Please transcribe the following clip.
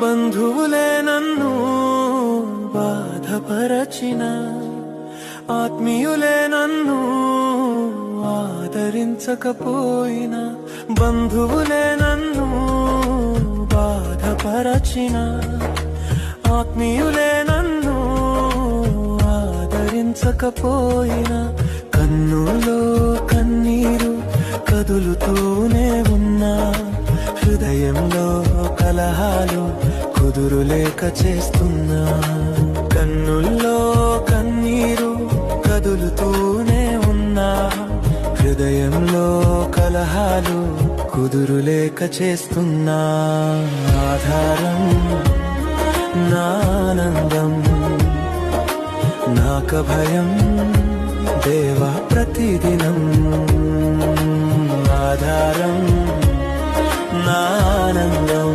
బంధువులే నన్ను బాధపరచిన, ఆత్మీయులే నన్ను ఆదరించకపోయినా, బంధువులే నన్ను బాధపరచిన, ఆత్మీయులే నన్ను ఆదరించకపోయినా, కన్నులో కన్నీరు కదులుతూనే ఉన్నా, హృదయంలో కలహాలు కుదురులేక చేస్తున్నా, కన్నుల్లో కన్నీరు కదులుతూనే ఉన్నా, హృదయంలో కలహాలు కుదురులేక చేస్తున్నా. ఆధారం నా ఆనందం, నాక భయం దేవా ప్రతిదినం. ఆధారం నా ఆనందం,